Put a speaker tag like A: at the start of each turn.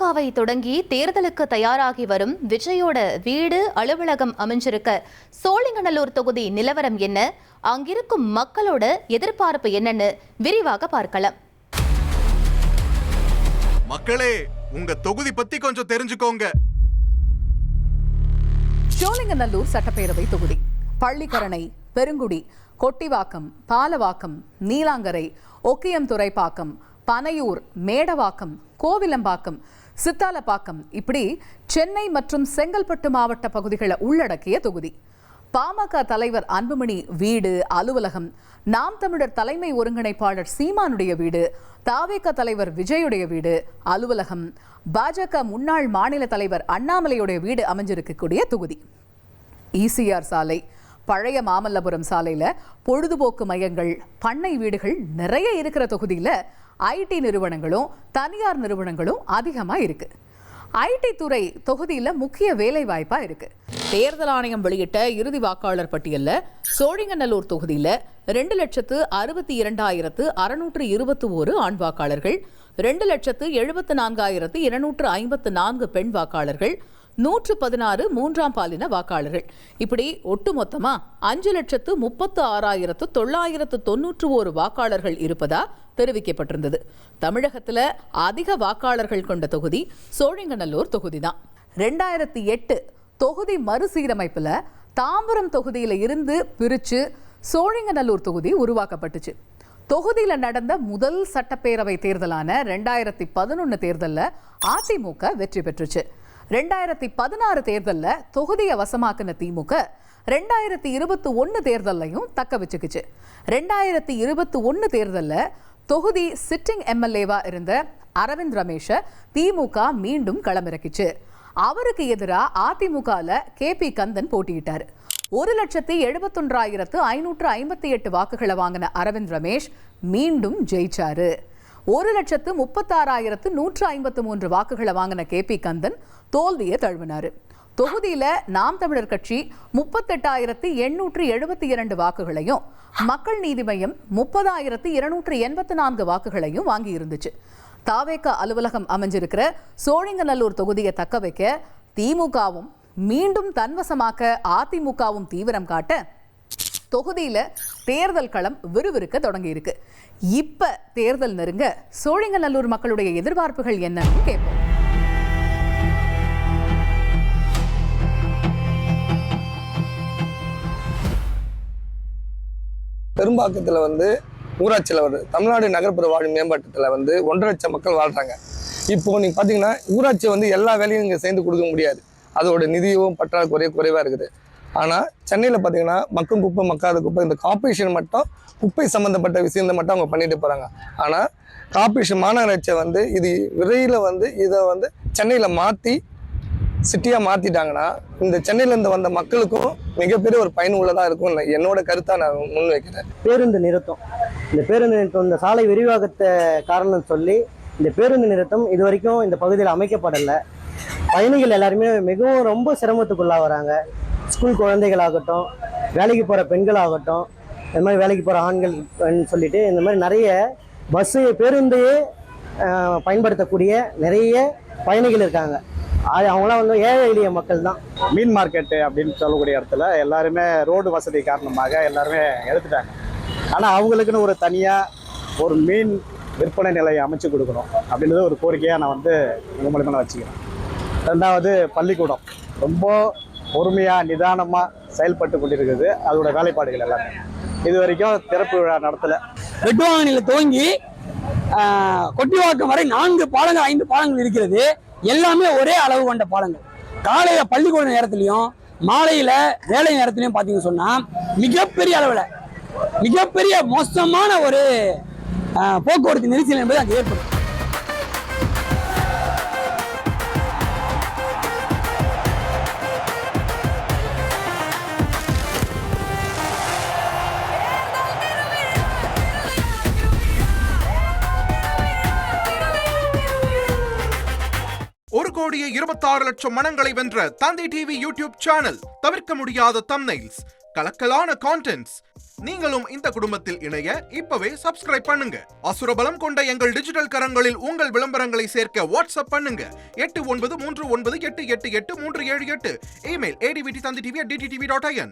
A: அதிமுகவை தொடங்கி தேர்தலுக்கு தயாராகி வரும் விஜயோட வீடு அலுவலகம் அமைஞ்சிருக்க சோழிங்கநல்லூர் தொகுதி நிலவரம் என்ன, அங்கிருக்கும் மக்களோட எதிர்பார்ப்பு என்னன்னு விரிவாக பார்க்கலாம்.
B: மக்களே, உங்க தொகுதி பத்தி கொஞ்சம் தெரிஞ்சுக்கோங்க.
C: சோழிங்கநல்லூர் சட்டப்பேரவை தொகுதி பள்ளிக்கரணை, பெருங்குடி, கொட்டிவாக்கம், பாலவாக்கம், நீலாங்கரை, ஒக்கியம் துறைப்பாக்கம், பனையூர், மேடவாக்கம், கோவிலம்பாக்கம், சித்தாலப்பாக்கம் இப்படி சென்னை மற்றும் செங்கல்பட்டு மாவட்ட பகுதிகளை உள்ளடக்கிய தொகுதி. பாமக தலைவர் அன்புமணி வீடு, அலுவலகம், நாம் தமிழர் தலைமை ஒருங்கிணைப்பாளர் சீமானுடைய வீடு, தாவேக தலைவர் விஜயுடைய வீடு, அலுவலகம், பாஜக முன்னாள் மாநில தலைவர் அண்ணாமலையுடைய வீடு அமைஞ்சிருக்கக்கூடிய தொகுதி. ஈசிஆர் சாலை, பழைய மாமல்லபுரம் சாலையில பொழுதுபோக்கு மையங்கள், பண்ணை வீடுகள் நிறைய இருக்கிற தொகுதியில ஐடி நிறுவனங்களும் தனியார் நிறுவனங்களும் அதிகமா இருக்கு. ஐடி துறை தொகுதியில முக்கிய வேலை வாய்ப்பா இருக்கு. தேர்தல் ஆணையம் வெளியிட்ட இறுதி வாக்காளர் பட்டியல்ல சோழிங்கநல்லூர் தொகுதியில 2,02,621 ஆண் வாக்காளர்கள், 2,74,254 பெண் வாக்காளர்கள், 116 மூன்றாம் பாலின வாக்காளர்கள், இப்படி ஒட்டுமொத்தமா 5,36,991 வாக்காளர்கள் இருப்பதா தெரிவிக்கப்பட்டிருந்தது. தமிழகத்துல அதிக வாக்காளர்கள் கொண்ட தொகுதி சோழிங்கநல்லூர் தொகுதி தான். 2008 தொகுதி மறுசீரமைப்புல தாம்பரம் தொகுதியில இருந்து பிரிச்சு சோழிங்கநல்லூர் தொகுதி உருவாக்கப்பட்டுச்சு. தொகுதியில நடந்த முதல் சட்டப்பேரவை தேர்தலான 2011 தேர்தல்ல அதிமுக வெற்றி பெற்றுச்சு. 2016 தேர்தல்ல தொகுதியை வசமாக்கின திமுக 2021 தேர்தலையும் தக்க வச்சுக்குச்சு. 2021 தேர்தல்ல தொகுதி சிட்டிங் எம்எல்ஏவா இருந்த அரவிந்த் ரமேஷ திமுக மீண்டும் களமிறக்கிச்சு. அவருக்கு எதிராக அதிமுகல KP கந்தன் போட்டியிட்டார். 1,71,558 வாக்குகளை வாங்கின அரவிந்த் ரமேஷ் மீண்டும் ஜெயிச்சாரு. 1,36,153 வாக்குகளை வாங்கின KP கந்தன் தோல்வியை தழுவினாரு. தொகுதியில நாம் தமிழர் கட்சி 38,872 வாக்குகளையும், மக்கள் நீதி மையம் 30,284 வாக்குகளையும் வாங்கி இருந்துச்சு. தாவேக அலுவலகம் அமைஞ்சிருக்கிற சோழிங்கநல்லூர் தொகுதியை தக்க வைக்க திமுகவும் மீண்டும் தன்வசமாக்க அதிமுகவும் தீவிரம் காட்ட தொகுதியில தேர்தல் களம் விறுவிறுக்க தொடங்கி இருக்கு. இப்ப தேர்தல் நெருங்க சோழிங்கநல்லூர் மக்களுடைய எதிர்பார்ப்புகள் என்னன்னு கேட்போம்.
D: பெரும்பாக்கத்தில் ஊராட்சியில் வருது. தமிழ்நாடு நகர்ப்புற வாழ்வு மேம்பாட்டத்தில் 1.5 லட்சம் மக்கள் வாழ்கிறாங்க. இப்போ நீங்கள் பார்த்தீங்கன்னா ஊராட்சி எல்லா வேலையும் இங்கே சேர்ந்து கொடுக்க முடியாது. அதோட நிதியும் குறைவாக இருக்குது. ஆனால் சென்னையில் பார்த்தீங்கன்னா மக்கும் குப்பை மக்காத குப்பை, இந்த கார்பரேஷன் மட்டும் குப்பை சம்மந்தப்பட்ட விஷயத்தை மட்டும் அவங்க பண்ணிட்டு போகிறாங்க. ஆனால் கார்பரேஷன் மாநகராட்சியை இது விரைவில் இதை சென்னையில் மாற்றி சிட்டியாக மாற்றிட்டாங்கன்னா இந்த சென்னையிலேருந்து வந்த மக்களுக்கும் மிகப்பெரிய ஒரு பயனுள்ளதாக இருக்கும் என்னோட கருத்தாக நான் முன் வைக்கிறேன்.
E: பேருந்து நிறுத்தம், இந்த பேருந்து நிறுத்தம் இந்த சாலை விரிவாக்கத்தை காரணம் சொல்லி இந்த பேருந்து நிறுத்தம் இது வரைக்கும் இந்த பகுதியில் அமைக்கப்படலை. பயணிகள் எல்லாருமே மிகவும் ரொம்ப சிரமத்துக்குள்ளாக வராங்க. ஸ்கூல் குழந்தைகளாகட்டும், வேலைக்கு போகிற பெண்களாகட்டும், இந்த மாதிரி வேலைக்கு போகிற ஆண்கள் சொல்லிட்டு இந்த மாதிரி நிறைய பஸ்ஸு பேருந்தையே பயன்படுத்தக்கூடிய நிறைய பயணிகள் இருக்காங்க. அவங்களாம் ஏழை எளிய மக்கள் தான்.
F: மீன் மார்க்கெட்டு அப்படின்னு சொல்லக்கூடிய இடத்துல எல்லாருமே ரோடு வசதி காரணமாக எல்லாருமே எடுத்துட்டாங்க. ஆனால் அவங்களுக்குன்னு ஒரு தனியாக ஒரு மீன் விற்பனை நிலையை அமைச்சு கொடுக்கணும் அப்படின்றது ஒரு கோரிக்கையாக நான் உங்கள் மூலமாக நான் வச்சுக்கிறேன். ரெண்டாவது, பள்ளிக்கூடம் ரொம்ப பொறுமையாக நிதானமாக செயல்பட்டு கொண்டிருக்குது. அதோட வேலைப்பாடுகள் எல்லாமே இது வரைக்கும் திறப்பு விழா நடத்தலை.
G: வெட்டுவாங்கனில் துவங்கி கொட்டிவாக்கம் வரை 4 பாலங்கள் 5 பாலங்கள் இருக்கிறது. எல்லாமே ஒரே அளவு கொண்ட பாலங்கள். காலையில பள்ளிக்கூட நேரத்திலையும் மாலையில வேலை நேரத்திலையும் பார்த்தீங்கன்னு சொன்னா மிகப்பெரிய அளவில் மிகப்பெரிய மோசமான ஒரு போக்குவரத்து நெரிசல் என்பது அங்கே ஏற்படும்.
B: ஒரு கோடியே 26 லட்சம் மனங்களை வென்ற தந்தை டிவி யூடியூப் சேனல். தவிர்க்க முடியாத தம்ப்நெயில்ஸ், கலக்கலான கான்டென்ட்ஸ். நீங்களும் இந்த குடும்பத்தில் இணைய இப்பவே சப்ஸ்கிரைப் பண்ணுங்க. அசுரபலம் கொண்ட எங்கள் டிஜிட்டல் கரங்களில் உங்கள் விளம்பரங்களை சேர்க்க வாட்ஸ்அப் பண்ணுங்க. 8939888838. Email advtv@dttv.in.